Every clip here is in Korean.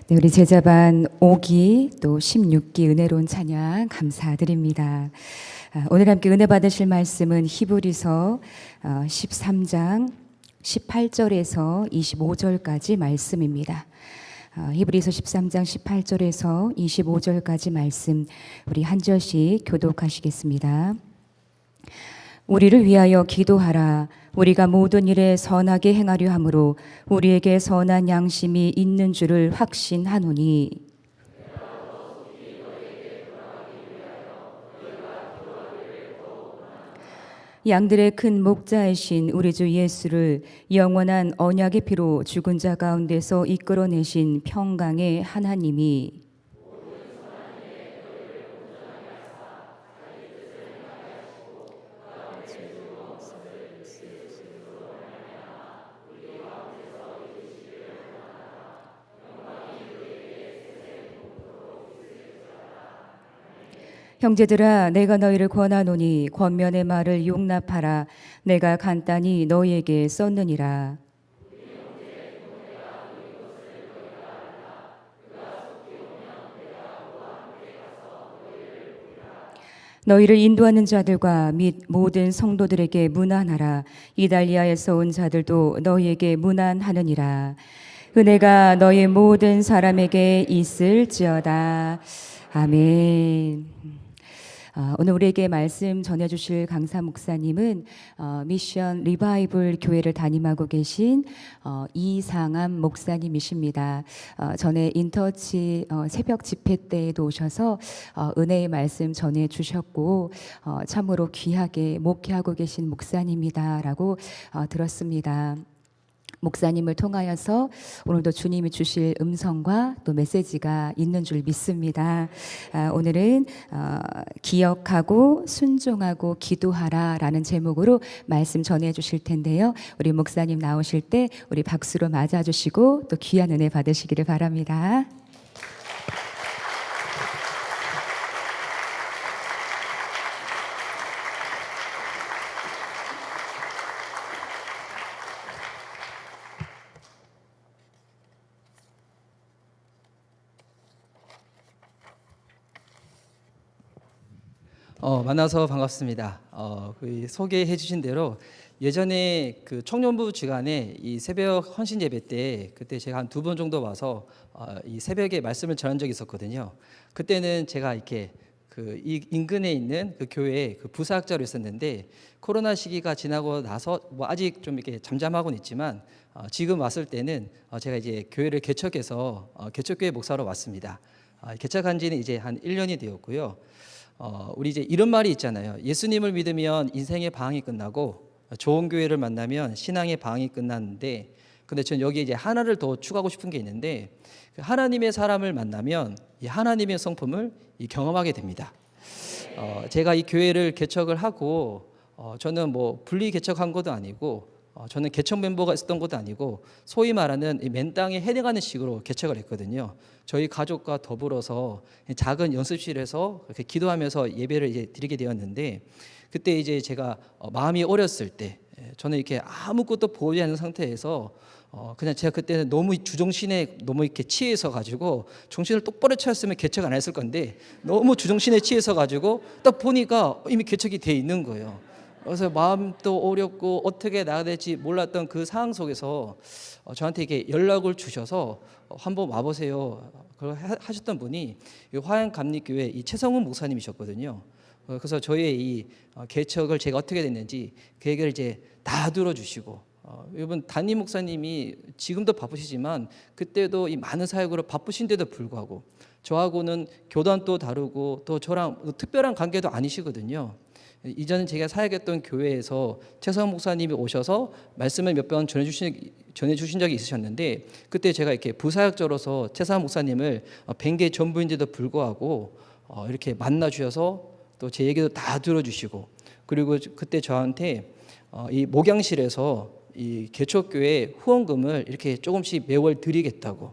네, 우리 제자반 5기 또 16기 은혜로운 찬양 감사드립니다. 오늘 함께 은혜 받으실 말씀은 히브리서 13장 18절에서 25절까지 말씀입니다. 히브리서 13장 18절에서 25절까지 말씀 우리 한 절씩 교독하시겠습니다. 우리를 위하여 기도하라. 우리가 모든 일에 선하게 행하려 함으로 우리에게 선한 양심이 있는 줄을 확신하노니. 양들의 큰 목자이신 우리 주 예수를 영원한 언약의 피로 죽은 자 가운데서 이끌어내신 평강의 하나님이 형제들아, 내가 너희를 권하노니 권면의 말을 용납하라. 내가 간단히 너희에게 썼느니라. 너희를 인도하는 자들과 및 모든 성도들에게 문안하라. 이달리아에서 온 자들도 너희에게 문안하느니라. 은혜가 너희 모든 사람에게 있을지어다. 아멘. 오늘 우리에게 말씀 전해주실 강사 목사님은 미션 리바이블 교회를 담임하고 계신 이상암 목사님이십니다. 전에 인터치 새벽 집회 때에도 오셔서 은혜의 말씀 전해주셨고 참으로 귀하게 목회하고 계신 목사님이다라고 들었습니다. 목사님을 통하여서 오늘도 주님이 주실 음성과 또 메시지가 있는 줄 믿습니다. 오늘은 기억하고 순종하고 기도하라 라는 제목으로 말씀 전해 주실 텐데요. 우리 목사님 나오실 때 우리 박수로 맞아주시고 또 귀한 은혜 받으시기를 바랍니다. 만나서 반갑습니다. 소개해 주신 대로 예전에 그 청년부 주간에 이 새벽 헌신 예배 때 그때 제가 한 2번 정도 와서 이 새벽에 말씀을 전한 적이 있었거든요. 그때는 제가 이렇게 이 인근에 있는 그 교회에 그 부사학자로 있었는데 코로나 시기가 지나고 나서 뭐 아직 좀 이렇게 잠잠하고는 있지만 지금 왔을 때는 제가 이제 교회를 개척해서 개척교회 목사로 왔습니다. 개척한 지는 이제 한 1년이 되었고요. 우리 이제 이런 말이 있잖아요. 예수님을 믿으면 인생의 방황이 끝나고 좋은 교회를 만나면 신앙의 방황이 끝났는데, 근데 저는 여기 이제 하나를 더 추가하고 싶은 게 있는데, 하나님의 사람을 만나면 이 하나님의 성품을 경험하게 됩니다. 제가 이 교회를 개척을 하고 저는 뭐 분리 개척한 것도 아니고 저는 개척 멤버가 있었던 것도 아니고 소위 말하는 맨 땅에 해내가는 식으로 개척을 했거든요. 저희 가족과 더불어서 작은 연습실에서 이렇게 기도하면서 예배를 이제 드리게 되었는데, 그때 이제 제가 마음이 어렸을 때 저는 이렇게 아무것도 보지 않는 상태에서 그냥 제가 그때는 너무 주정신에 너무 이렇게 취해서 가지고 정신을 똑바로 차렸으면 개척 안 했을 건데 너무 주정신에 취해서 가지고 딱 보니까 이미 개척이 돼 있는 거예요. 그래서 마음도 어렵고 어떻게 나가야 될지 몰랐던 그 상황 속에서 저한테 이렇게 연락을 주셔서 한번 와보세요. 그걸 하셨던 분이 화양감리교회 이 최성훈 목사님이셨거든요. 그래서 저희의 이 개척을 제가 어떻게 됐는지 그 얘기를 이제 다 들어주시고, 이번 담임 목사님이 지금도 바쁘시지만 그때도 이 많은 사역으로 바쁘신데도 불구하고 저하고는 교단도 다르고 또 저랑 특별한 관계도 아니시거든요. 이전에 제가 사역했던 교회에서 최성훈 목사님이 오셔서 말씀을 몇 번 전해주신 적이 있으셨는데, 그때 제가 이렇게 부사역자로서 최성훈 목사님을 뵌 게 전부인데도 불구하고 이렇게 만나 주셔서 또 제 얘기도 다 들어주시고, 그리고 그때 저한테 이 목양실에서 이 개척교회 후원금을 이렇게 조금씩 매월 드리겠다고.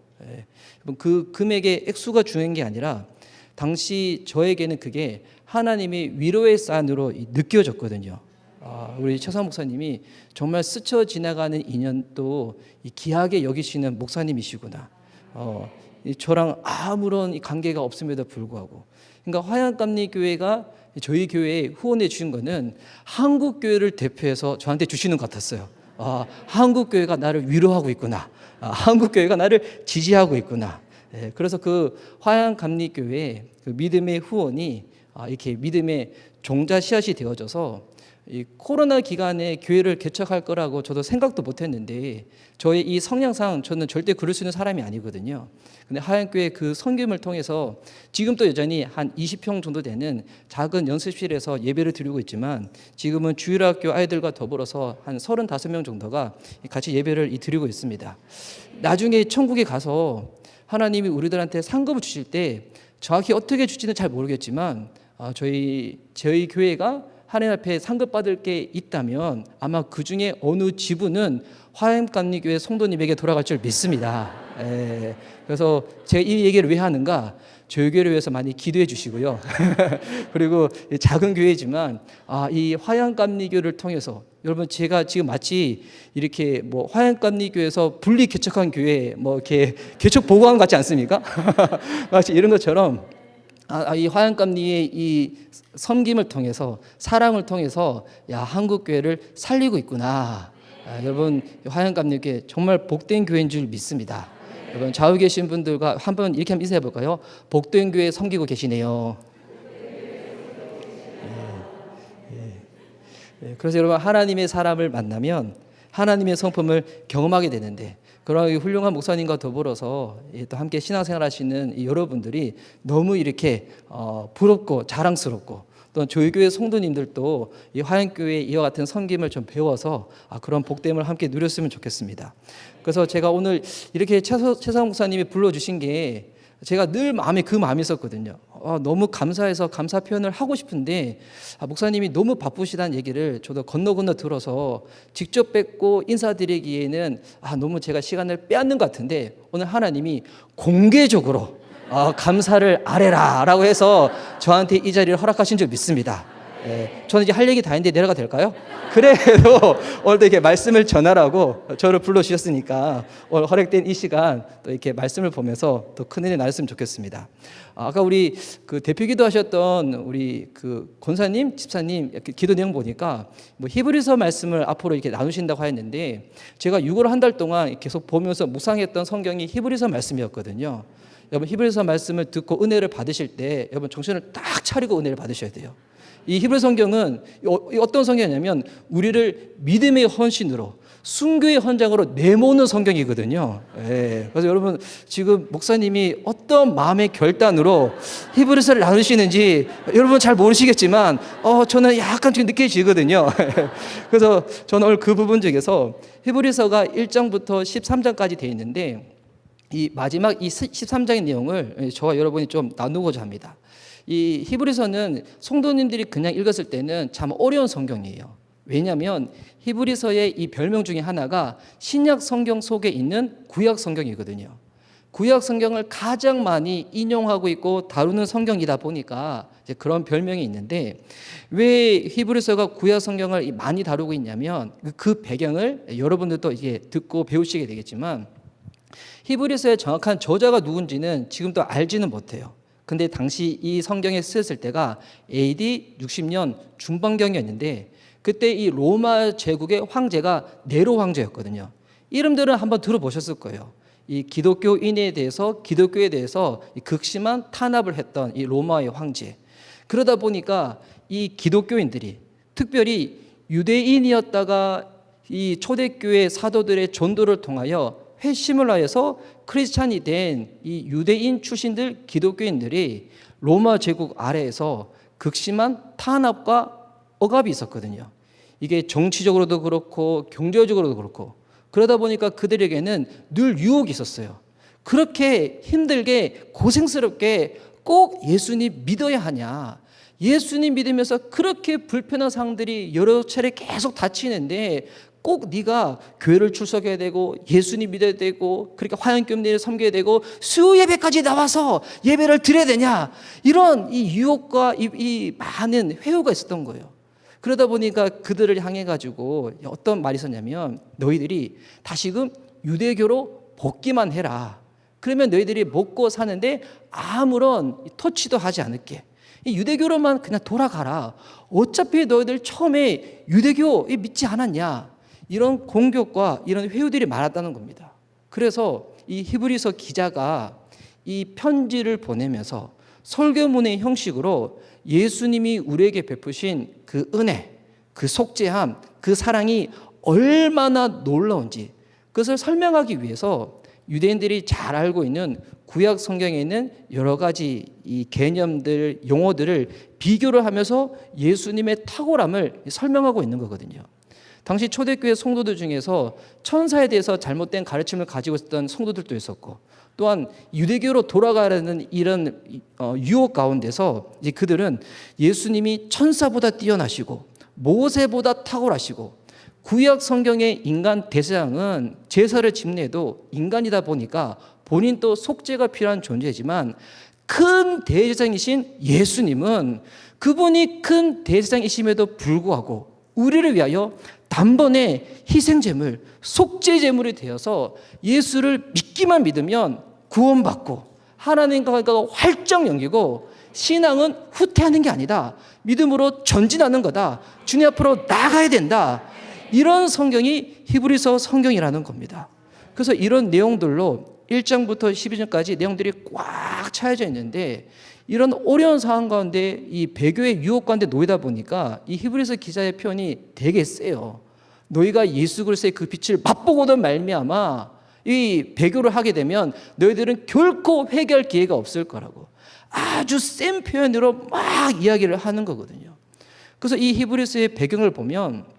그 금액의 액수가 중요한 게 아니라 당시 저에게는 그게 하나님이 위로의 산으로 느껴졌거든요. 우리 최성 목사님이 정말 스쳐 지나가는 인연도 귀하게 여기시는 목사님이시구나. 저랑 아무런 관계가 없음에도 불구하고, 그러니까 화양감리교회가 저희 교회에 후원해 주신 거는 한국 교회를 대표해서 저한테 주시는 것 같았어요. 아, 한국 교회가 나를 위로하고 있구나. 아, 한국 교회가 나를 지지하고 있구나. 예, 그래서 그 화양감리교회 그 믿음의 후원이 이렇게 믿음의 종자 씨앗이 되어져서 이 코로나 기간에 교회를 개척할 거라고 저도 생각도 못했는데, 저의 이 성향상 저는 절대 그럴 수 있는 사람이 아니거든요. 근데 하얀교회 그 섬김을 통해서 지금도 여전히 한 20평 정도 되는 작은 연습실에서 예배를 드리고 있지만, 지금은 주일학교 아이들과 더불어서 한 35명 정도가 같이 예배를 드리고 있습니다. 나중에 천국에 가서 하나님이 우리들한테 상급을 주실 때 정확히 어떻게 줄지는 잘 모르겠지만, 저희 교회가 하나님 앞에 상급받을 게 있다면 아마 그 중에 어느 지분은 화양감리교회 성도님에게 돌아갈 줄 믿습니다. 예, 그래서 제가 이 얘기를 왜 하는가? 저희 교회를 위해서 많이 기도해 주시고요. 그리고 작은 교회지만 이 화양감리교회를 통해서, 여러분 제가 지금 마치 이렇게 뭐 화양감리교회에서 분리 개척한 교회 뭐 이렇게 개척 보고한 것 같지 않습니까? 마치 이런 것처럼 이 화양감리의 이 섬김을 통해서, 사랑을 통해서 한국 교회를 살리고 있구나. 여러분 화양감리교회 정말 복된 교회인 줄 믿습니다. 여러분 좌우 계신 분들과 한번 이렇게 한번 인사해 볼까요? 복된 교회 섬기고 계시네요. 그래서 여러분 하나님의 사람을 만나면 하나님의 성품을 경험하게 되는데, 그런 훌륭한 목사님과 더불어서 또 함께 신앙생활 하시는 여러분들이 너무 이렇게 부럽고 자랑스럽고, 또 저희 교회 성도님들도 이 화양교회 이와 같은 섬김을 좀 배워서 그런 복됨을 함께 누렸으면 좋겠습니다. 그래서 제가 오늘 이렇게 최상 목사님이 불러주신 게 제가 늘 마음에 그 마음이 있었거든요. 너무 감사해서 감사 표현을 하고 싶은데 목사님이 너무 바쁘시다는 얘기를 저도 건너 들어서 직접 뵙고 인사드리기에는 너무 제가 시간을 빼앗는 것 같은데, 오늘 하나님이 공개적으로 감사를 아뢰라 라고 해서 저한테 이 자리를 허락하신 줄 믿습니다. 저는 이제 할 얘기 다 했는데 내려가 될까요? 그래도 오늘도 이렇게 말씀을 전하라고 저를 불러주셨으니까 오늘 허락된 이 시간 또 이렇게 말씀을 보면서 더 큰 은혜 나눴으면 좋겠습니다. 아까 우리 그 대표 기도하셨던 우리 그 권사님, 집사님 기도 내용 보니까 뭐 히브리서 말씀을 앞으로 이렇게 나누신다고 하였는데, 제가 6월 한 달 동안 계속 보면서 묵상했던 성경이 히브리서 말씀이었거든요. 여러분 히브리서 말씀을 듣고 은혜를 받으실 때 여러분 정신을 딱 차리고 은혜를 받으셔야 돼요. 이 히브리 성경은 어떤 성경이냐면 우리를 믿음의 헌신으로, 순교의 헌장으로 내모는 성경이거든요. 그래서 여러분 지금 목사님이 어떤 마음의 결단으로 히브리서를 나누시는지 여러분 잘 모르시겠지만 저는 약간 지금 느껴지거든요. 그래서 저는 오늘 그 부분 중에서 히브리서가 1장부터 13장까지 되어 있는데, 이 마지막 이 13장의 내용을 저와 여러분이 좀 나누고자 합니다. 이 히브리서는 성도님들이 그냥 읽었을 때는 참 어려운 성경이에요. 왜냐하면 히브리서의 이 별명 중에 하나가 신약 성경 속에 있는 구약 성경이거든요. 구약 성경을 가장 많이 인용하고 있고 다루는 성경이다 보니까 이제 그런 별명이 있는데, 왜 히브리서가 구약 성경을 많이 다루고 있냐면 그 배경을 여러분들도 이게 듣고 배우시게 되겠지만, 히브리서의 정확한 저자가 누군지는 지금도 알지는 못해요. 근데 당시 이 성경에 쓰였을 때가 AD 60년 중반경이었는데, 그때 이 로마 제국의 황제가 네로 황제였거든요. 이름들은 한번 들어보셨을 거예요. 이 기독교에 대해서 극심한 탄압을 했던 이 로마의 황제. 그러다 보니까 이 기독교인들이, 특별히 유대인이었다가 이 초대교회 사도들의 전도를 통하여 회심을 하여서 크리스찬이 된 이 유대인 출신들 기독교인들이 로마 제국 아래에서 극심한 탄압과 억압이 있었거든요. 이게 정치적으로도 그렇고 경제적으로도 그렇고, 그러다 보니까 그들에게는 늘 유혹이 있었어요. 그렇게 힘들게 고생스럽게 꼭 예수님 믿어야 하냐, 예수님 믿으면서 그렇게 불편한 상황들이 여러 차례 계속 닥치는데 꼭 네가 교회를 출석해야 되고 예수님 믿어야 되고 그러니까 화양교회를 섬겨야 되고 수요 예배까지 나와서 예배를 드려야 되냐, 이런 이 유혹과 이 많은 회유가 있었던 거예요. 그러다 보니까 그들을 향해 가지고 어떤 말이 있었냐면, 너희들이 다시금 유대교로 복귀만 해라. 그러면 너희들이 먹고 사는데 아무런 터치도 하지 않을게. 이 유대교로만 그냥 돌아가라. 어차피 너희들 처음에 유대교 믿지 않았냐. 이런 공격과 이런 회유들이 많았다는 겁니다. 그래서 이 히브리서 기자가 이 편지를 보내면서 설교문의 형식으로 예수님이 우리에게 베푸신 그 은혜, 그 속죄함, 그 사랑이 얼마나 놀라운지 그것을 설명하기 위해서 유대인들이 잘 알고 있는 구약 성경에 있는 여러 가지 이 개념들, 용어들을 비교를 하면서 예수님의 탁월함을 설명하고 있는 거거든요. 당시 초대교회 성도들 중에서 천사에 대해서 잘못된 가르침을 가지고 있었던 성도들도 있었고, 또한 유대교로 돌아가려는 이런 유혹 가운데서 이제 그들은 예수님이 천사보다 뛰어나시고 모세보다 탁월하시고, 구약 성경의 인간 대제사장은 제사를 집내도 인간이다 보니까 본인도 속죄가 필요한 존재지만, 큰 대제사장이신 예수님은 그분이 큰 대제사장이심에도 불구하고 우리를 위하여 단번에 희생제물, 속죄제물이 되어서 예수를 믿기만 믿으면 구원받고 하나님과 활짝 연기고, 신앙은 후퇴하는 게 아니다, 믿음으로 전진하는 거다, 주님 앞으로 나가야 된다, 이런 성경이 히브리서 성경이라는 겁니다. 그래서 이런 내용들로 1장부터 12장까지 내용들이 꽉 차여져 있는데, 이런 어려운 상황 가운데 이 배교의 유혹 가운데 놓이다 보니까 이 히브리서 기자의 표현이 되게 세요. 너희가 예수 그리스도의 그 빛을 맛보고도 말미암아 이 배교를 하게 되면 너희들은 결코 회개할 기회가 없을 거라고 아주 센 표현으로 막 이야기를 하는 거거든요. 그래서 이 히브리서의 배경을 보면,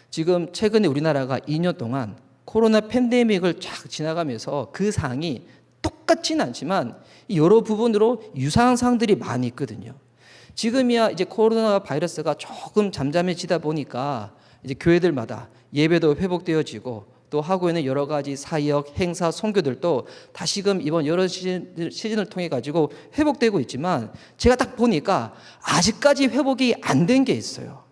지금 최근에 우리나라가 2년 동안 코로나 팬데믹을 쫙 지나가면서 그 상황이 똑같지는 않지만 여러 부분으로 유사한 상황들이 많이 있거든요. 지금이야 이제 코로나 바이러스가 조금 잠잠해지다 보니까 이제 교회들마다 예배도 회복되어지고, 또 하고 있는 여러 가지 사역, 행사, 선교들도 다시금 이번 여러 시즌을 통해 가지고 회복되고 있지만, 제가 딱 보니까 아직까지 회복이 안 된 게 있어요.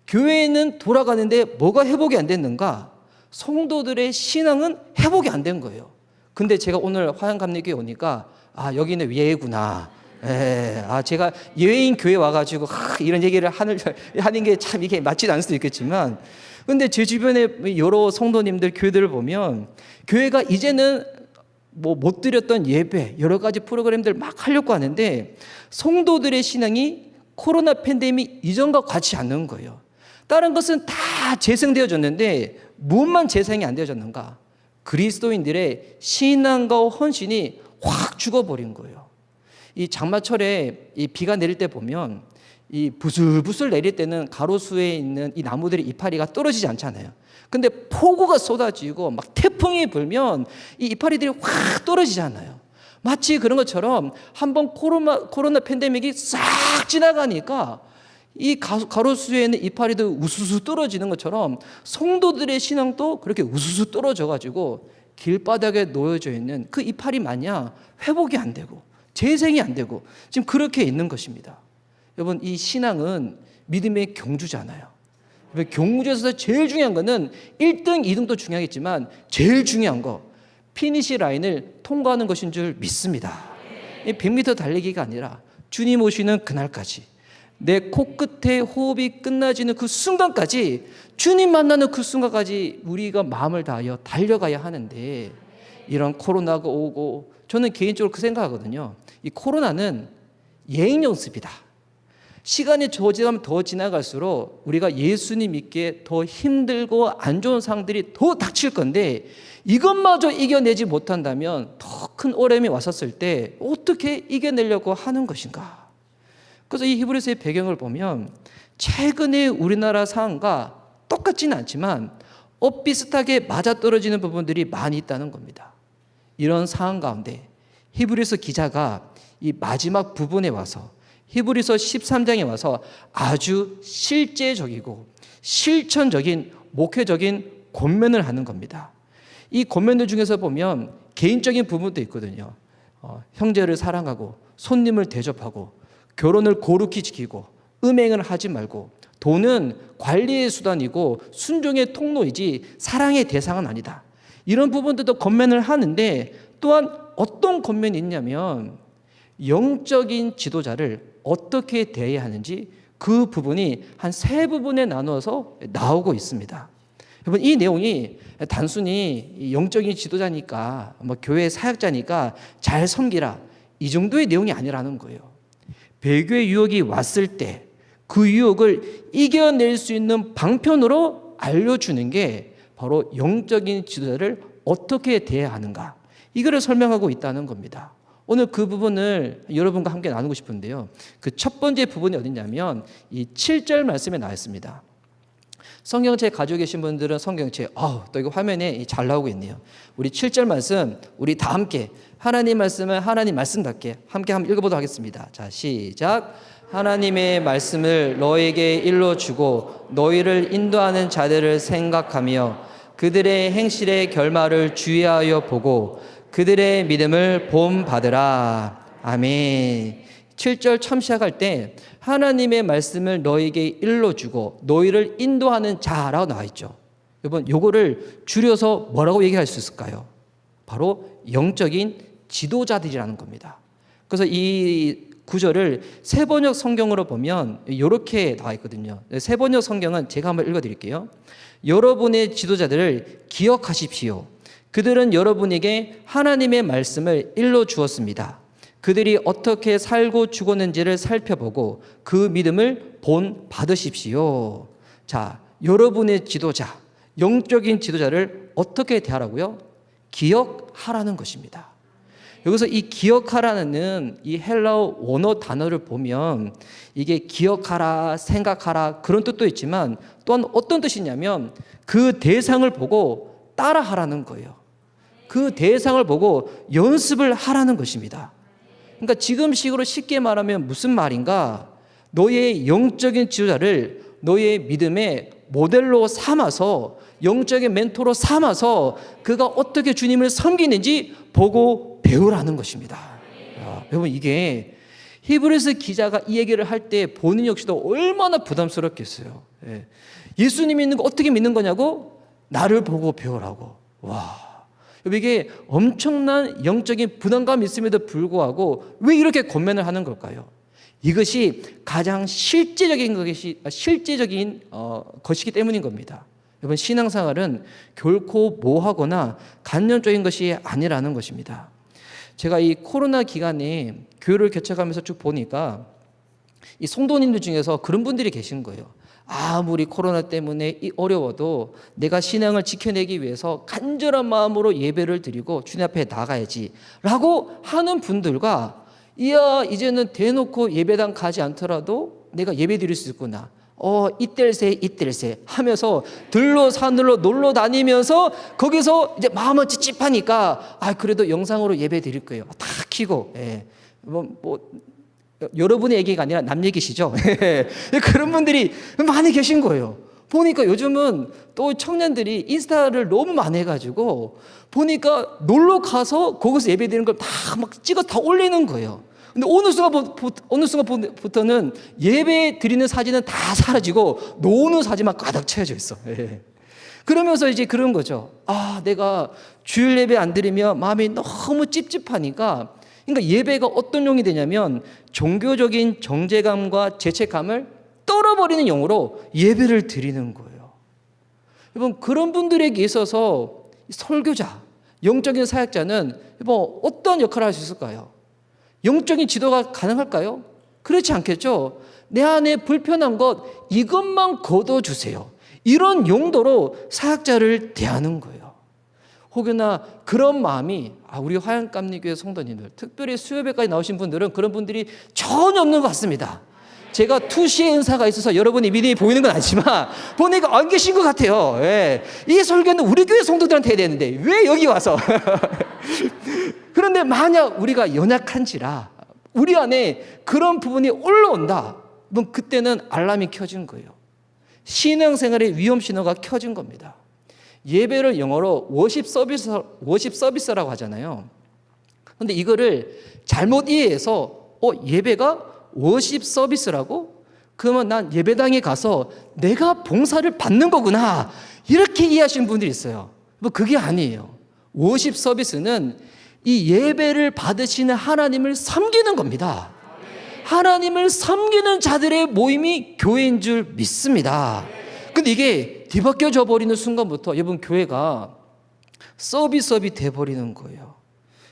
교회는 돌아가는데 뭐가 회복이 안 됐는가? 성도들의 신앙은 회복이 안 된 거예요. 근데 제가 오늘 화양감리교회 오니까 여기는 예외구나. 제가 예외인 교회 와가지고 이런 얘기를 하는 게 참 이게 맞지 않을 수도 있겠지만, 근데 제 주변에 여러 성도님들 교회들을 보면 교회가 이제는 뭐 못 드렸던 예배, 여러 가지 프로그램들 막 하려고 하는데 성도들의 신앙이 코로나 팬데믹 이전과 같지 않는 거예요. 다른 것은 다 재생되어졌는데 무엇만 재생이 안 되어졌는가? 그리스도인들의 신앙과 헌신이 확 죽어버린 거예요. 이 장마철에 이 비가 내릴 때 보면 이 부슬부슬 내릴 때는 가로수에 있는 이 나무들의 이파리가 떨어지지 않잖아요. 근데 폭우가 쏟아지고 막 태풍이 불면 이 이파리들이 확 떨어지잖아요. 마치 그런 것처럼 한번 코로나 팬데믹이 싹 지나가니까 이 가로수에 있는 이파리도 우수수 떨어지는 것처럼 성도들의 신앙도 그렇게 우수수 떨어져가지고 길바닥에 놓여져 있는 그 이파리 마냥 회복이 안 되고 재생이 안 되고 지금 그렇게 있는 것입니다. 여러분, 이 신앙은 믿음의 경주잖아요. 경주에서 제일 중요한 거는 1등, 2등도 중요하겠지만 제일 중요한 거 피니시 라인을 통과하는 것인 줄 믿습니다. 100m 달리기가 아니라 주님 오시는 그날까지, 내 코끝에 호흡이 끝나지는 그 순간까지, 주님 만나는 그 순간까지 우리가 마음을 다하여 달려가야 하는데, 이런 코로나가 오고, 저는 개인적으로 그 생각하거든요. 이 코로나는 예행 연습이다. 시간이 더 지나갈수록 우리가 예수님 믿기에 더 힘들고 안 좋은 상황들이 더 닥칠 건데, 이것마저 이겨내지 못한다면 더 큰 어려움이 왔었을 때 어떻게 이겨내려고 하는 것인가? 그래서 이 히브리서의 배경을 보면 최근의 우리나라 상황과 똑같지는 않지만 엇비슷하게 맞아떨어지는 부분들이 많이 있다는 겁니다. 이런 상황 가운데 히브리서 기자가 이 마지막 부분에 와서, 히브리서 13장에 와서 아주 실제적이고 실천적인 목회적인 권면을 하는 겁니다. 이 권면들 중에서 보면 개인적인 부분도 있거든요. 형제를 사랑하고 손님을 대접하고 결혼을 거룩히 지키고 음행을 하지 말고, 돈은 관리의 수단이고 순종의 통로이지 사랑의 대상은 아니다. 이런 부분들도 권면을 하는데, 또한 어떤 권면이 있냐면 영적인 지도자를 어떻게 대해야 하는지 그 부분이 한 세 부분에 나누어서 나오고 있습니다. 여러분, 이 내용이 단순히 영적인 지도자니까 뭐 교회 사역자니까 잘 섬기라 이 정도의 내용이 아니라는 거예요. 배교의 유혹이 왔을 때 그 유혹을 이겨낼 수 있는 방편으로 알려주는 게 바로 영적인 지도자를 어떻게 대해야 하는가, 이거를 설명하고 있다는 겁니다. 오늘 그 부분을 여러분과 함께 나누고 싶은데요. 그 첫 번째 부분이 어디냐면 이 7절 말씀에 나와 있습니다. 성경책 가지고 계신 분들은 성경책, 또 이거 화면에 잘 나오고 있네요. 우리 7절 말씀, 우리 다 함께 하나님 말씀을 하나님 말씀답게 함께 한번 읽어보도록 하겠습니다. 자, 시작. 하나님의 말씀을 너에게 일러주고 너희를 인도하는 자들을 생각하며 그들의 행실의 결말을 주의하여 보고 그들의 믿음을 본받으라. 아멘. 7절 처음 시작할 때 하나님의 말씀을 너에게 일러주고 너희를 인도하는 자라고 나와 있죠. 여러분, 요거를 줄여서 뭐라고 얘기할 수 있을까요? 바로 영적인 지도자들이라는 겁니다. 그래서 이 구절을 세번역 성경으로 보면 이렇게 나와 있거든요. 세번역 성경은 제가 한번 읽어드릴게요. 여러분의 지도자들을 기억하십시오. 그들은 여러분에게 하나님의 말씀을 일러주었습니다. 그들이 어떻게 살고 죽었는지를 살펴보고 그 믿음을 본받으십시오. 자, 여러분의 지도자, 영적인 지도자를 어떻게 대하라고요? 기억하라는 것입니다. 여기서 이 기억하라는 이 헬라어 원어 단어를 보면 이게 기억하라, 생각하라 그런 뜻도 있지만 또한 어떤 뜻이냐면 그 대상을 보고 따라하라는 거예요. 그 대상을 보고 연습을 하라는 것입니다. 그러니까 지금식으로 쉽게 말하면 무슨 말인가? 너의 영적인 지도자를 너의 믿음의 모델로 삼아서 영적인 멘토로 삼아서 그가 어떻게 주님을 섬기는지 보고 배우라는 것입니다. 여러분, 이게 히브리서 기자가 이 얘기를 할 때 본인 역시도 얼마나 부담스럽겠어요. 예수님 믿는 거 어떻게 믿는 거냐고? 나를 보고 배우라고. 와, 이게 엄청난 영적인 부담감이 있음에도 불구하고 왜 이렇게 권면을 하는 걸까요? 이것이 가장 실제적인 것이기 때문인 겁니다. 여러분, 신앙생활은 결코 모호하거나 간념적인 것이 아니라는 것입니다. 제가 이 코로나 기간에 교회를 개척하면서 쭉 보니까 이 성도님들 중에서 그런 분들이 계신 거예요. 아무리 코로나 때문에 어려워도 내가 신앙을 지켜내기 위해서 간절한 마음으로 예배를 드리고 주님 앞에 나가야지 라고 하는 분들과, 이야, 이제는 대놓고 예배당 가지 않더라도 내가 예배 드릴 수 있구나, 이뗄세 하면서 들로 산으로 놀러 다니면서 거기서 이제 마음은 찝찝하니까 그래도 영상으로 예배 드릴 거예요. 다 켜고. 여러분의 얘기가 아니라 남 얘기시죠. 그런 분들이 많이 계신 거예요. 보니까 요즘은 또 청년들이 인스타를 너무 많이 해가지고 보니까 놀러 가서 거기서 예배 드리는 걸 다 막 찍어 다 올리는 거예요. 근데 어느 순간부터는 예배 드리는 사진은 다 사라지고 노는 사진만 가득 채워져 있어. 그러면서 이제 그런 거죠. 내가 주일 예배 안 드리면 마음이 너무 찝찝하니까, 그러니까 예배가 어떤 용이 되냐면 종교적인 정죄감과 죄책감을 떨어버리는 용으로 예배를 드리는 거예요. 여러분, 그런 분들에게 있어서 설교자, 영적인 사역자는 어떤 역할을 할 수 있을까요? 영적인 지도가 가능할까요? 그렇지 않겠죠. 내 안에 불편한 것 이것만 걷어주세요, 이런 용도로 사역자를 대하는 거예요. 혹여나 그런 마음이 우리 화양감리교회 성도님들, 특별히 수요배까지 나오신 분들은 그런 분들이 전혀 없는 것 같습니다. 제가 투시의 은사가 있어서 여러분이 믿음이 보이는 건 아니지만 보니까 안 계신 것 같아요. 이 설교는 우리 교회 성도들한테 해야 되는데 왜 여기 와서 그런데 만약 우리가 연약한지라 우리 안에 그런 부분이 올라온다, 그럼 그때는 알람이 켜진 거예요. 신앙생활의 위험 신호가 켜진 겁니다. 예배를 영어로 워십 서비스라고 하잖아요. 그런데 이거를 잘못 이해해서 예배가 워십 서비스라고? 그러면 난 예배당에 가서 내가 봉사를 받는 거구나, 이렇게 이해하시는 분들이 있어요. 그게 아니에요. 워십 서비스는 이 예배를 받으시는 하나님을 섬기는 겁니다. 하나님을 섬기는 자들의 모임이 교회인 줄 믿습니다. 근데 이게 뒤바뀌어져 버리는 순간부터 여러분 교회가 서비스업이 돼버리는 거예요.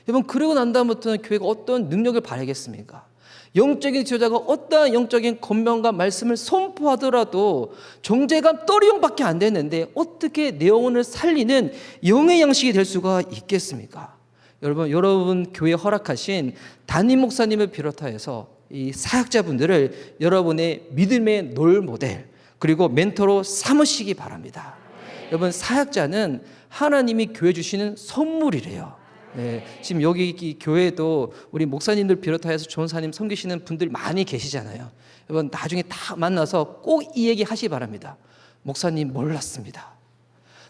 여러분 그러고 난 다음부터는 교회가 어떤 능력을 발휘하겠습니까? 영적인 지도자가 어떠한 영적인 권면과 말씀을 선포하더라도 정죄감 또리용밖에 안 되는데 어떻게 내 영혼을 살리는 영의 양식이 될 수가 있겠습니까? 여러분 교회에 허락하신 담임 목사님을 비롯하여서 이 사역자분들을 여러분의 믿음의 롤모델 그리고 멘토로 삼으시기 바랍니다. 여러분 사역자는 하나님이 교회 주시는 선물이래요. 네, 지금 여기 이 교회에도 우리 목사님들 비롯하여서 전사님 섬기시는 분들 많이 계시잖아요. 여러분 나중에 다 만나서 꼭 이 얘기 하시기 바랍니다. 목사님 몰랐습니다.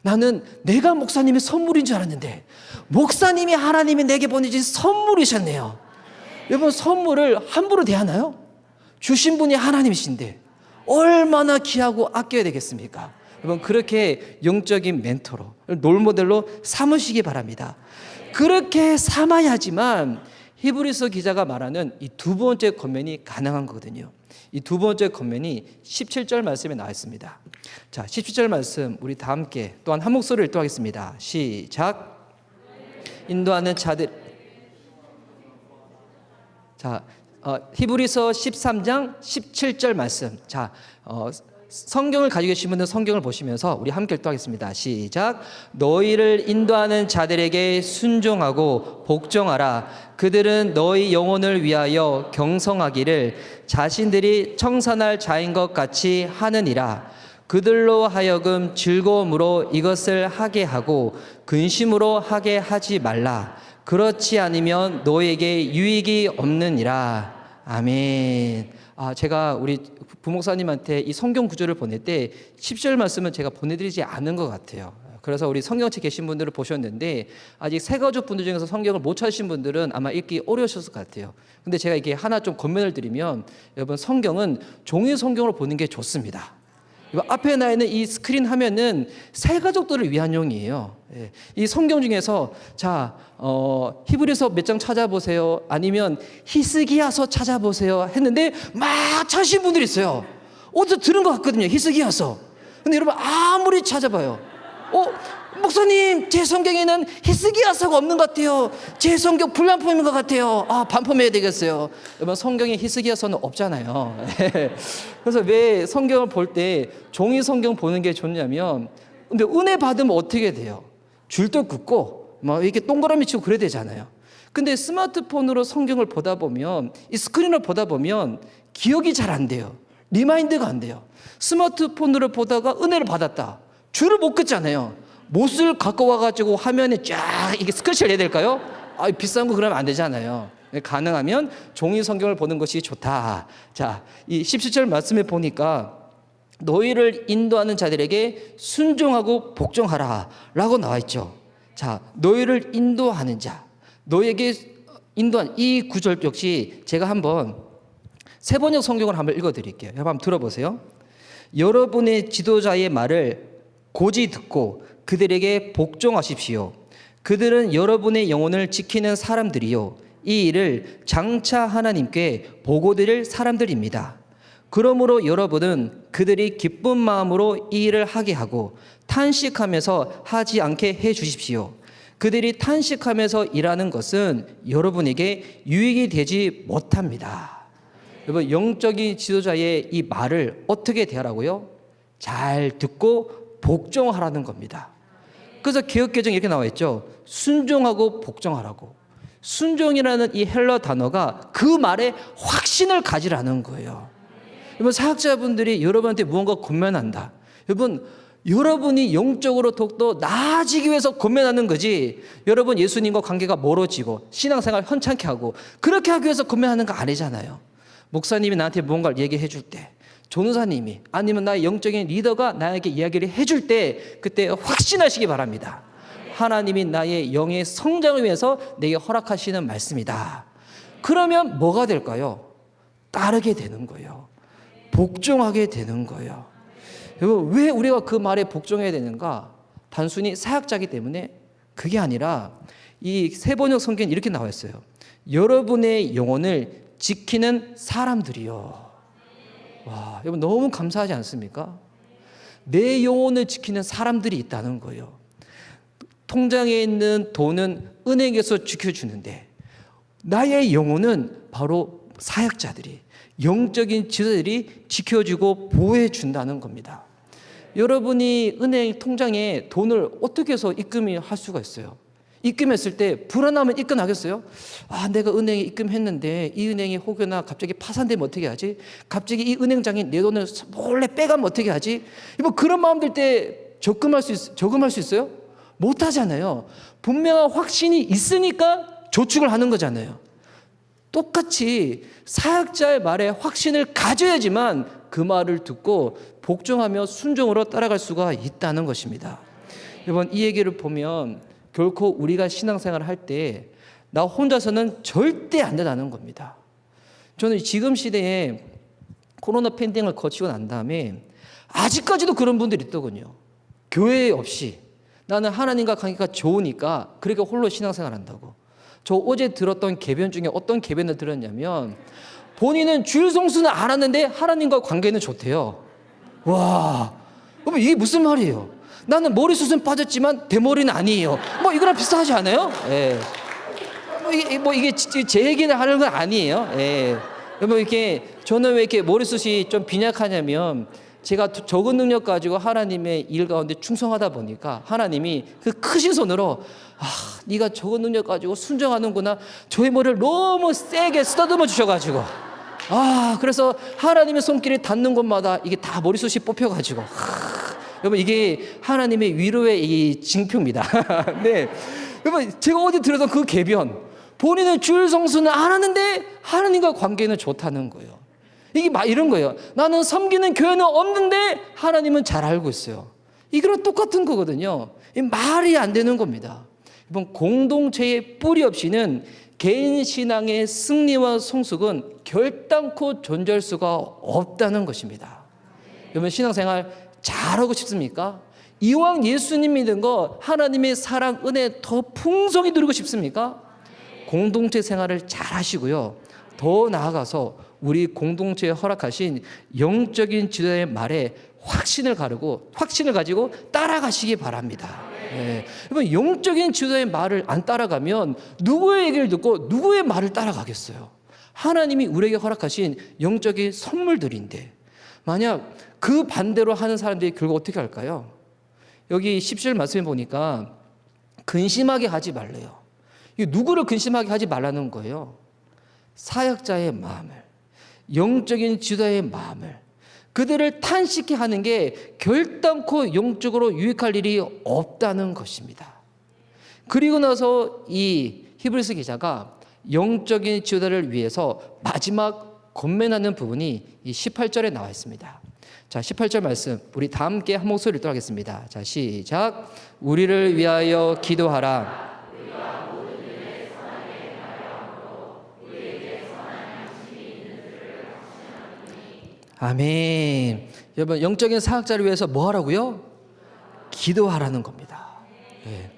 나는 내가 목사님의 선물인 줄 알았는데 목사님이 하나님이 내게 보내준 선물이셨네요. 여러분 선물을 함부로 대하나요? 주신 분이 하나님이신데 얼마나 귀하고 아껴야 되겠습니까? 여러분 그렇게 영적인 멘토로 롤모델로 삼으시기 바랍니다. 그렇게 삼아야지만 히브리서 기자가 말하는 이 두 번째 권면이 가능한 거거든요. 이 두 번째 권면이 17절 말씀에 나와 있습니다. 자, 17절 말씀 우리 다 함께 또한 한 목소리를 읽도하겠습니다. 시작. 인도하는 자들. 자, 히브리서 13장 17절 말씀. 자, 성경을 가지고 계신 분들 성경을 보시면서 우리 함께 읽도하겠습니다. 시작. 너희를 인도하는 자들에게 순종하고 복종하라. 그들은 너희 영혼을 위하여 경성하기를 자신들이 청산할 자인 것 같이 하느니라. 그들로 하여금 즐거움으로 이것을 하게 하고 근심으로 하게 하지 말라. 그렇지 않으면 너에게 유익이 없느니라. 아멘. 제가 우리 부목사님한테 이 성경 구절을 보낼 때 10절 말씀은 제가 보내드리지 않은 것 같아요. 그래서 우리 성경책 계신 분들을 보셨는데 아직 새가족 분들 중에서 성경을 못 찾으신 분들은 아마 읽기 어려우셨을 것 같아요. 근데 제가 이게 하나 좀 권면을 드리면 여러분 성경은 종이 성경으로 보는 게 좋습니다. 앞에 나 있는 이 스크린 화면은 새가족들을 위한 용이에요. 이 성경 중에서 자 히브리서 몇 장 찾아보세요. 아니면 히스기야서 찾아보세요. 했는데 막 찾으신 분들이 있어요. 어디서 들은 것 같거든요. 히스기야서. 근데 여러분 아무리 찾아봐요. 목사님 제 성경에는 히스기야서가 없는 것 같아요. 제 성경 불량품인 것 같아요. 반품해야 되겠어요. 여러분 성경에 히스기야서는 없잖아요. 그래서 왜 성경을 볼 때 종이 성경 보는 게 좋냐면 근데 은혜 받으면 어떻게 돼요? 줄도 긋고 막 이렇게 동그라미 치고 그래야 되잖아요. 근데 스마트폰으로 성경을 보다 보면 이 스크린을 보다 보면 기억이 잘 안 돼요. 리마인드가 안 돼요. 스마트폰으로 보다가 은혜를 받았다. 줄을 못 긋잖아요. 못을 갖고 와가지고 화면에 쫙 이게 스크린을 해야 될까요? 비싼 거 그러면 안 되잖아요. 가능하면 종이 성경을 보는 것이 좋다. 자, 이 17절 말씀에 보니까 너희를 인도하는 자들에게 순종하고 복종하라 라고 나와 있죠. 자, 너희를 인도하는 자, 너에게 인도한 이 구절 역시 제가 한번 세번역 성경을 한번 읽어드릴게요. 한번 들어보세요. 여러분의 지도자의 말을 고지 듣고 그들에게 복종하십시오. 그들은 여러분의 영혼을 지키는 사람들이요 이 일을 장차 하나님께 보고 드릴 사람들입니다. 그러므로 여러분은 그들이 기쁜 마음으로 이 일을 하게 하고 탄식하면서 하지 않게 해 주십시오. 그들이 탄식하면서 일하는 것은 여러분에게 유익이 되지 못합니다. 여러분 영적인 지도자의 이 말을 어떻게 대하라고요? 잘 듣고 복종하라는 겁니다. 그래서 개역개정에 이렇게 나와 있죠. 순종하고 복종하라고. 순종이라는 이 헬러 단어가 그 말에 확신을 가지라는 거예요. 여러분 사역자분들이 여러분한테 무언가 권면한다. 여러분이 영적으로 더욱더 나아지기 위해서 권면하는 거지 여러분 예수님과 관계가 멀어지고 신앙생활 헌창케 하고 그렇게 하기 위해서 권면하는 거 아니잖아요. 목사님이 나한테 무언가를 얘기해 줄 때 전도사님이 아니면 나의 영적인 리더가 나에게 이야기를 해줄 때 그때 확신하시기 바랍니다. 하나님이 나의 영의 성장을 위해서 내게 허락하시는 말씀이다. 그러면 뭐가 될까요? 따르게 되는 거예요. 복종하게 되는 거예요. 여러분 왜 우리가 그 말에 복종해야 되는가? 단순히 사역자이기 때문에 그게 아니라 이 세번역 성경에 이렇게 나와 있어요. 여러분의 영혼을 지키는 사람들이요. 와, 여러분 너무 감사하지 않습니까? 내 영혼을 지키는 사람들이 있다는 거예요. 통장에 있는 돈은 은행에서 지켜주는데 나의 영혼은 바로 사역자들이, 영적인 지도자들이 지켜주고 보호해 준다는 겁니다. 여러분이 은행 통장에 돈을 어떻게 해서 입금을 할 수가 있어요? 입금했을 때 불안하면 입금하겠어요? 아, 내가 은행에 입금했는데 이 은행이 혹여나 갑자기 파산되면 어떻게 하지? 갑자기 이 은행장이 내 돈을 몰래 빼가면 어떻게 하지? 뭐 그런 마음 들 때 적금할 수 있어요? 못 하잖아요. 분명한 확신이 있으니까 저축을 하는 거잖아요. 똑같이 사역자의 말에 확신을 가져야지만 그 말을 듣고 복종하며 순종으로 따라갈 수가 있다는 것입니다. 여러분, 이 얘기를 보면 결코 우리가 신앙생활을 할 때 나 혼자서는 절대 안 된다는 겁니다. 저는 지금 시대에 코로나 팬데믹을 거치고 난 다음에 아직까지도 그런 분들이 있더군요. 교회 없이 나는 하나님과 관계가 좋으니까 그렇게 홀로 신앙생활 한다고. 저 어제 들었던 개변 중에 어떤 개변을 들었냐면 본인은 주일 성수는 안 하는데 하나님과 관계는 좋대요. 와, 그럼 이게 무슨 말이에요? 나는 머리숱은 빠졌지만 대머리는 아니에요. 뭐 이거랑 비슷하지 않아요? 예. 이게 제 얘기를 하는 건 아니에요. 예. 뭐 이렇게 저는 왜 이렇게 머리숱이 좀 빈약하냐면 제가 적은 능력 가지고 하나님의 일 가운데 충성하다 보니까 하나님이 그 크신 손으로 네가 적은 능력 가지고 순종하는구나. 저의 머리를 너무 세게 쓰다듬어 주셔가지고 그래서 하나님의 손길이 닿는 곳마다 이게 다 머리숱이 뽑혀가지고 여러분 이게 하나님의 위로의 이 징표입니다. 네, 여러분 제가 어디 들어서 그 개변 본인은 주일 성수는 안 하는데 하나님과 관계는 좋다는 거예요. 이게 막 이런 거예요. 나는 섬기는 교회는 없는데 하나님은 잘 알고 있어요. 이거랑 똑같은 거거든요. 말이 안 되는 겁니다. 이번 공동체의 뿌리 없이는 개인 신앙의 승리와 성숙은 결단코 존재할 수가 없다는 것입니다. 여러분 신앙생활 잘하고 싶습니까? 이왕 예수님 믿은 거 하나님의 사랑, 은혜 더 풍성히 누리고 싶습니까? 공동체 생활을 잘 하시고요. 더 나아가서 우리 공동체에 허락하신 영적인 지도자의 말에 확신을 가지고 따라가시기 바랍니다. 네. 여러분 영적인 지도자의 말을 안 따라가면 누구의 얘기를 듣고 누구의 말을 따라가겠어요? 하나님이 우리에게 허락하신 영적인 선물들인데 만약 그 반대로 하는 사람들이 결국 어떻게 할까요? 여기 10절 말씀해 보니까 근심하게 하지 말래요. 이게 누구를 근심하게 하지 말라는 거예요? 사역자의 마음을, 영적인 지도자의 마음을, 그들을 탄식케 하는 게 결단코 영적으로 유익할 일이 없다는 것입니다. 그리고 나서 이 히브리서 기자가 영적인 지도자를 위해서 마지막 권면하는 부분이 이 18절에 나와 있습니다. 자, 18절 말씀 우리 다 함께 한 목소리 읽도록 하겠습니다. 자, 시작. 우리를 위하여 기도하라. 아멘. 여러분 영적인 사역자를 위해서 뭐 하라고요? 기도하라는 겁니다. 네.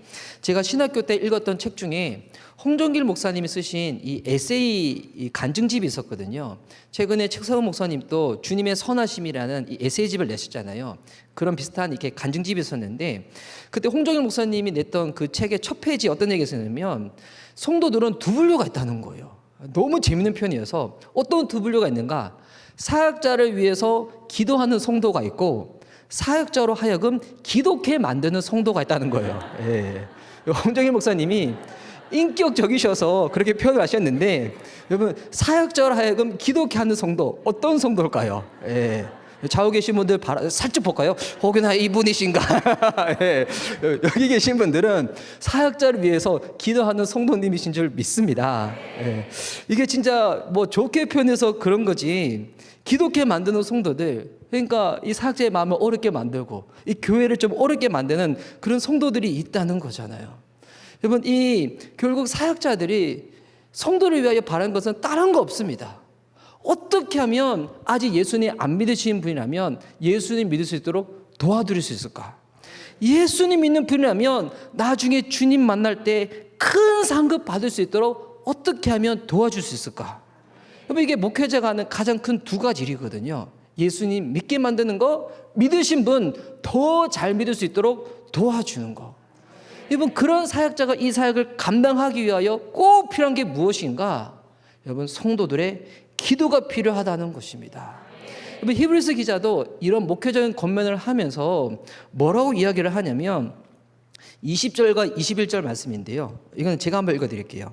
제가 신학교 때 읽었던 책 중에 홍정길 목사님이 쓰신 이 에세이 간증집이 있었거든요. 최근에 책서원 목사님도 주님의 선하심이라는 이 에세이집을 내셨잖아요. 그런 비슷한 이렇게 간증집이 있었는데 그때 홍정길 목사님이 냈던 그 책의 첫 페이지에 어떤 얘기가 있었냐면 성도들은 두 분류가 있다는 거예요. 너무 재밌는 표현이어서 어떤 두 분류가 있는가? 사역자를 위해서 기도하는 성도가 있고 사역자로 하여금 기독해 만드는 성도가 있다는 거예요. 예. 홍정일 목사님이 인격적이셔서 그렇게 표현을 하셨는데 여러분 사역자로 하여금 기독해 하는 성도 어떤 성도일까요? 예. 좌우 계신 분들 살짝 볼까요? 혹여나 이분이신가? 예. 여기 계신 분들은 사역자를 위해서 기도하는 성도님이신 줄 믿습니다. 예. 이게 진짜 뭐 좋게 표현해서 그런 거지 기독해 만드는 성도들 그러니까 이 사역자의 마음을 어렵게 만들고 이 교회를 좀 어렵게 만드는 그런 성도들이 있다는 거잖아요. 여러분 이 결국 사역자들이 성도를 위하여 바라는 것은 다른 거 없습니다. 어떻게 하면 아직 예수님 안 믿으시는 분이라면 예수님 믿을 수 있도록 도와드릴 수 있을까? 예수님 믿는 분이라면 나중에 주님 만날 때 큰 상급 받을 수 있도록 어떻게 하면 도와줄 수 있을까? 여러분, 이게 목회자가 하는 가장 큰 두 가지 일이거든요. 예수님 믿게 만드는 거, 믿으신 분 더 잘 믿을 수 있도록 도와주는 거. 여러분, 그런 사역자가 이 사역을 감당하기 위하여 꼭 필요한 게 무엇인가? 여러분, 성도들의 기도가 필요하다는 것입니다. 여러분, 히브리서 기자도 이런 목회적인 권면을 하면서 뭐라고 이야기를 하냐면 20절과 21절 말씀인데요. 이건 제가 한번 읽어드릴게요.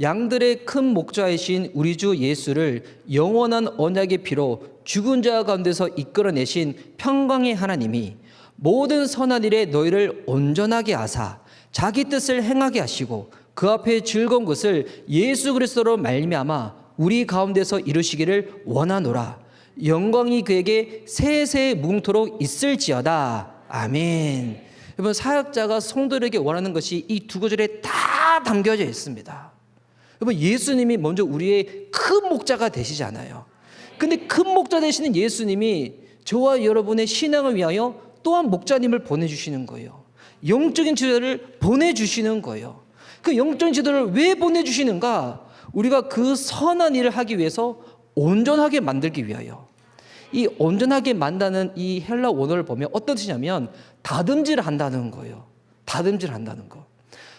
양들의 큰 목자이신 우리 주 예수를 영원한 언약의 피로 죽은 자 가운데서 이끌어내신 평강의 하나님이 모든 선한 일에 너희를 온전하게 하사 자기 뜻을 행하게 하시고 그 앞에 즐거운 것을 예수 그리스도로 말미암아 우리 가운데서 이루시기를 원하노라. 영광이 그에게 세세 무궁토록 있을지어다. 아멘. 여러분, 사역자가 성도들에게 원하는 것이 이 두 구절에 다 담겨져 있습니다. 여러분, 예수님이 먼저 우리의 큰 목자가 되시잖아요. 근데 큰 목자 되시는 예수님이 저와 여러분의 신앙을 위하여 또한 목자님을 보내주시는 거예요. 영적인 지도를 보내주시는 거예요. 그 영적인 지도를 왜 보내주시는가? 우리가 그 선한 일을 하기 위해서 온전하게 만들기 위하여. 이 온전하게 만다는 이 헬라 원어를 보면 어떤 뜻이냐면 다듬질 한다는 거예요. 다듬질 한다는 거.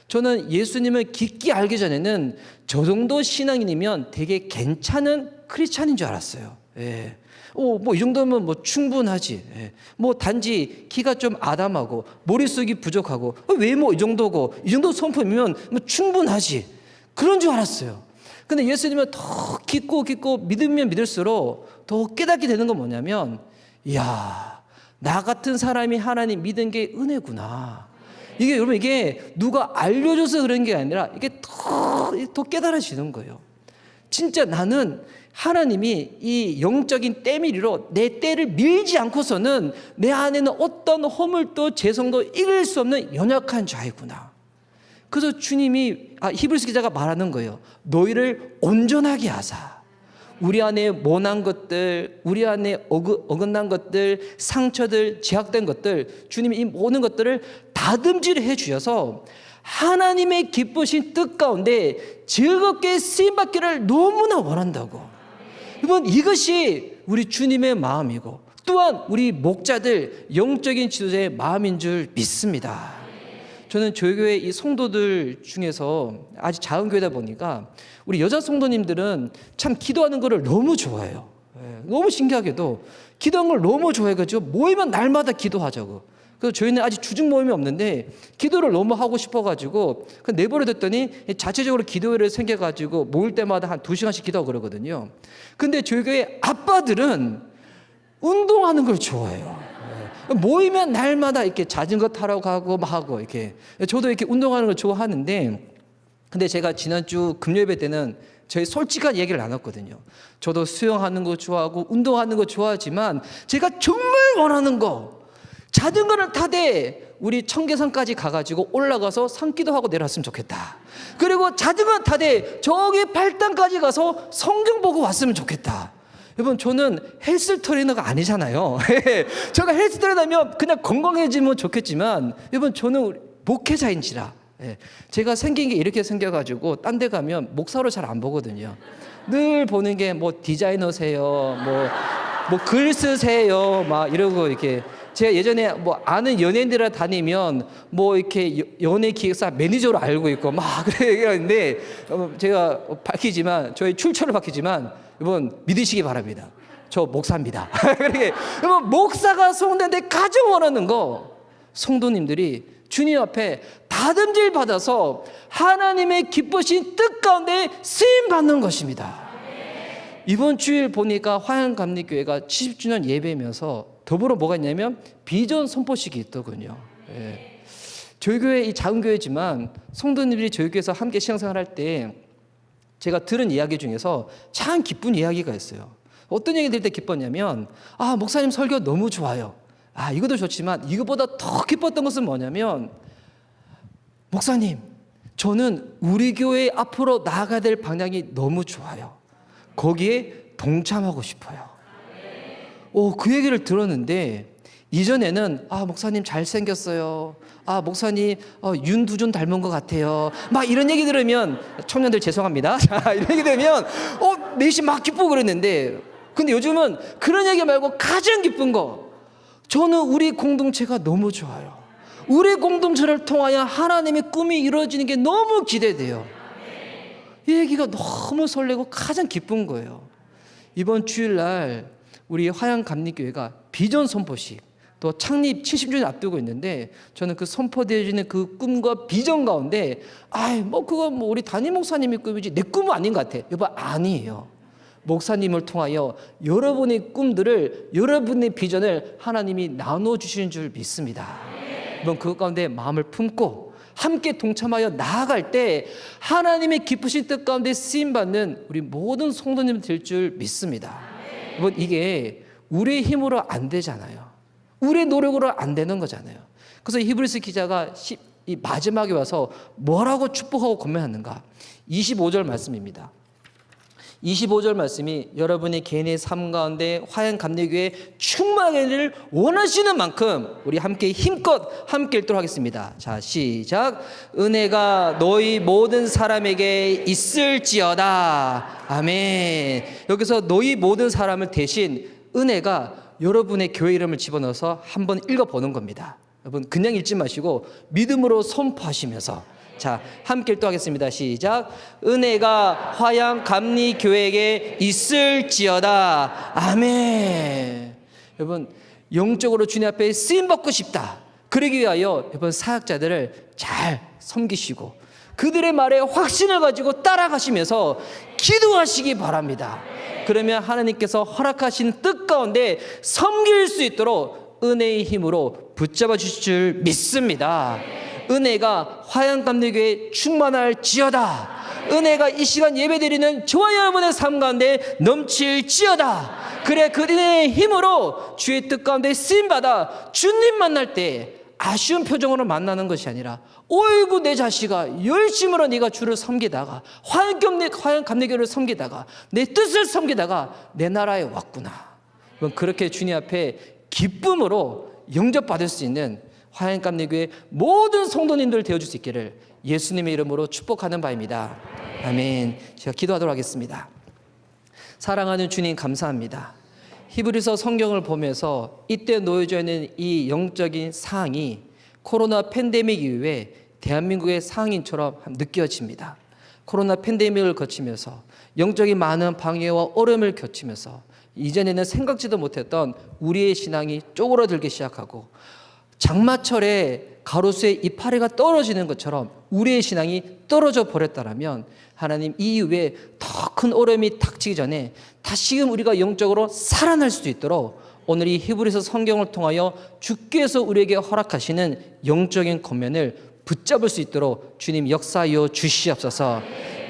저는 예수님을 깊게 알기 전에는 저 정도 신앙인이면 되게 괜찮은 크리스찬인 줄 알았어요. 예. 뭐 이 정도면 뭐 충분하지. 예. 뭐 단지 키가 좀 아담하고 머릿속이 부족하고 왜 뭐 이 정도고 이 정도 성품이면 뭐 충분하지. 그런 줄 알았어요. 근데 예수님은 더 깊고 믿으면 믿을수록 더 깨닫게 되는 건 뭐냐면, 이야, 나 같은 사람이 하나님 믿은 게 은혜구나. 이게 여러분, 이게 누가 알려줘서 그런 게 아니라 이게 더 깨달아지는 거예요. 진짜 나는 하나님이 이 영적인 때밀이로 내 때를 밀지 않고서는 내 안에는 어떤 허물도 죄성도 이길 수 없는 연약한 자이구나. 그래서 주님이 히브리서 기자가 말하는 거예요. 너희를 온전하게 하사. 우리 안에 모난 것들, 우리 안에 어긋난 것들, 상처들, 제약된 것들, 주님이 이 모든 것들을 다듬질해 주셔서 하나님의 기쁘신 뜻 가운데 즐겁게 쓰임받기를 너무나 원한다고. 여러분, 이것이 우리 주님의 마음이고 또한 우리 목자들 영적인 지도자의 마음인 줄 믿습니다. 저는 저희 교회 이 성도들 중에서 아직 작은 교회다 보니까 우리 여자 성도님들은 참 기도하는 거를 너무 좋아해요. 너무 신기하게도 기도하는 걸 너무 좋아해가지고 모이면 날마다 기도하자고. 그래서 저희는 아직 주중 모임이 없는데 기도를 너무 하고 싶어가지고 내버려뒀더니 자체적으로 기도회를 생겨가지고 모일 때마다 한 2시간씩 기도하고 그러거든요. 근데 저희 교회 아빠들은 운동하는 걸 좋아해요. 모이면 날마다 이렇게 자전거 타러 가고 막 하고 이렇게. 저도 이렇게 운동하는 걸 좋아하는데, 근데 제가 지난주 금요일 때는 저희 솔직한 얘기를 나눴거든요. 저도 수영하는 거 좋아하고 운동하는 거 좋아하지만 제가 정말 원하는 거, 자전거를 타되 우리 청계산까지 가가지고 올라가서 산기도 하고 내려왔으면 좋겠다. 그리고 자전거 타되 저기 발단까지 가서 성경 보고 왔으면 좋겠다. 여러분, 저는 헬스 트레이너가 아니잖아요. 제가 헬스 트레이너면 그냥 건강해지면 좋겠지만, 여러분, 저는 목회자인지라 제가 생긴 게 이렇게 생겨가지고 딴 데 가면 목사로 잘 안 보거든요. 늘 보는 게 뭐 디자이너세요, 뭐 글 쓰세요, 막 이러고 이렇게. 제가 예전에 뭐 아는 연예인들 다니면 뭐 이렇게 연예 기획사 매니저로 알고 있고 막 그랬는데, 제가 밝히지만, 저희 출처를 밝히지만, 여러분 믿으시기 바랍니다. 저 목사입니다. 그렇게 여러분, 목사가 성도인데 가장 원하는 거, 성도님들이 주님 앞에 다듬질 받아서 하나님의 기쁘신 뜻 가운데 쓰임 받는 것입니다. 이번 주일 보니까 화양감리교회가 70주년 예배면서 더불어 뭐가 있냐면 비전 선포식이 있더군요. 예. 저희 교회 이 작은 교회지만 성도님들이 저희 교회에서 함께 신앙생활할 때 제가 들은 이야기 중에서 참 기쁜 이야기가 있어요. 어떤 얘기 들을 때 기뻤냐면, 목사님 설교 너무 좋아요. 이것도 좋지만 이것보다 더 기뻤던 것은 뭐냐면, 목사님, 저는 우리 교회 앞으로 나아가야 될 방향이 너무 좋아요. 거기에 동참하고 싶어요. 그 얘기를 들었는데 이전에는 목사님 잘생겼어요. 목사님 윤두준 닮은 것 같아요. 막 이런 얘기 들으면, 청년들 죄송합니다. 자, 이런 얘기 들으면 내심 막 기쁘고 그랬는데, 근데 요즘은 그런 얘기 말고 가장 기쁜 거, 저는 우리 공동체가 너무 좋아요. 우리 공동체를 통하여 하나님의 꿈이 이루어지는 게 너무 기대돼요. 이 얘기가 너무 설레고 가장 기쁜 거예요. 이번 주일날 우리 화양감리교회가 비전 선포식, 또 창립 70주년 앞두고 있는데, 저는 그 선포되어지는 그 꿈과 비전 가운데 그건 우리 담임 목사님의 꿈이지 내 꿈은 아닌 것 같아. 여보, 아니에요. 목사님을 통하여 여러분의 꿈들을, 여러분의 비전을 하나님이 나눠주시는 줄 믿습니다. 이번 그것 가운데 마음을 품고 함께 동참하여 나아갈 때 하나님의 기쁘신 뜻 가운데 쓰임받는 우리 모든 성도님 될 줄 믿습니다. 여러분, 이게 우리의 힘으로 안 되잖아요. 우리의 노력으로 안 되는 거잖아요. 그래서 히브리서 기자가 이 마지막에 와서 뭐라고 축복하고 권면하는가? 25절 말씀입니다. 25절 말씀이 여러분의 개인의 삶 가운데 화양감리교회 충만하기를 원하시는 만큼 우리 함께 힘껏 함께 읽도록 하겠습니다. 자, 시작. 은혜가 너희 모든 사람에게 있을지어다. 아멘. 여기서 너희 모든 사람을 대신 은혜가 여러분의 교회 이름을 집어넣어서 한번 읽어보는 겁니다. 여러분, 그냥 읽지 마시고 믿음으로 선포하시면서, 자, 함께 읽도하겠습니다. 시작. 은혜가 화양감리교회에게 있을지어다. 아멘. 여러분, 영적으로 주님 앞에 쓰임받고 싶다. 그러기 위하여 여러분, 사역자들을 잘 섬기시고 그들의 말에 확신을 가지고 따라가시면서 기도하시기 바랍니다. 그러면 하나님께서 허락하신 뜻 가운데 섬길 수 있도록 은혜의 힘으로 붙잡아 주실 줄 믿습니다. 은혜가 화양감리교회에 충만할지어다. 은혜가 이 시간 예배드리는 저와 여러분의 삶 가운데 넘칠지어다. 그래, 그 은혜의 힘으로 주의 뜻 가운데 쓰임받아 주님 만날 때 아쉬운 표정으로 만나는 것이 아니라, 어이구 내 자식아, 열심으로 네가 주를 섬기다가 화양감리교회를 섬기다가 내 뜻을 섬기다가 내 나라에 왔구나. 그렇게 주님 앞에 기쁨으로 영접받을 수 있는 화양감리교회 모든 성도님들 되어줄 수 있기를 예수님의 이름으로 축복하는 바입니다. 아멘. 제가 기도하도록 하겠습니다. 사랑하는 주님, 감사합니다. 히브리서 성경을 보면서 이때 놓여져 있는 이 영적인 상황이 코로나 팬데믹 이후에 대한민국의 상황인처럼 느껴집니다. 코로나 팬데믹을 거치면서 영적인 많은 방해와 어려움을 겪으면서 이전에는 생각지도 못했던 우리의 신앙이 쪼그라들기 시작하고, 장마철에 가로수에 이파리가 떨어지는 것처럼 우리의 신앙이 떨어져 버렸다면, 하나님, 이 이후에 더 큰 어려움이 닥치기 전에 다시금 우리가 영적으로 살아날 수 있도록 오늘 이 히브리서 성경을 통하여 주께서 우리에게 허락하시는 영적인 권면을 붙잡을 수 있도록 주님 역사하여 주시옵소서.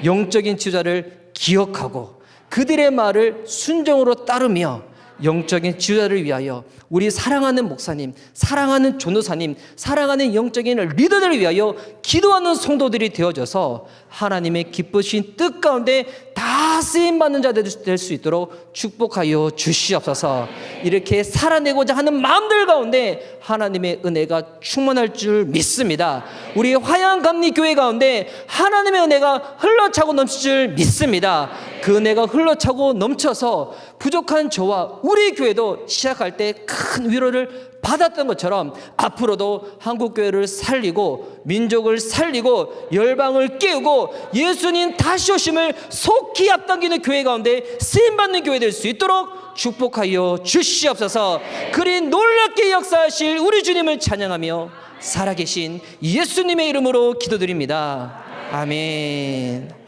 영적인 지도자를 기억하고 그들의 말을 순종으로 따르며 영적인 지도자를 위하여 우리 사랑하는 목사님, 사랑하는 전도사님, 사랑하는 영적인 리더들을 위하여 기도하는 성도들이 되어져서 하나님의 기쁘신 뜻 가운데 다 쓰임받는 자 될 수 있도록 축복하여 주시옵소서. 이렇게 살아내고자 하는 마음들 가운데 하나님의 은혜가 충만할 줄 믿습니다. 우리 화양감리교회 가운데 하나님의 은혜가 흘러차고 넘칠 줄 믿습니다. 그 은혜가 흘러차고 넘쳐서 부족한 저와 우리 교회도 시작할 때 큰 위로를 받았던 것처럼 앞으로도 한국교회를 살리고 민족을 살리고 열방을 깨우고 예수님 다시 오심을 속히 앞당기는 교회 가운데 쓰임받는 교회 될 수 있도록 축복하여 주시옵소서. 그리 놀랍게 역사하실 우리 주님을 찬양하며 살아계신 예수님의 이름으로 기도드립니다. 아멘.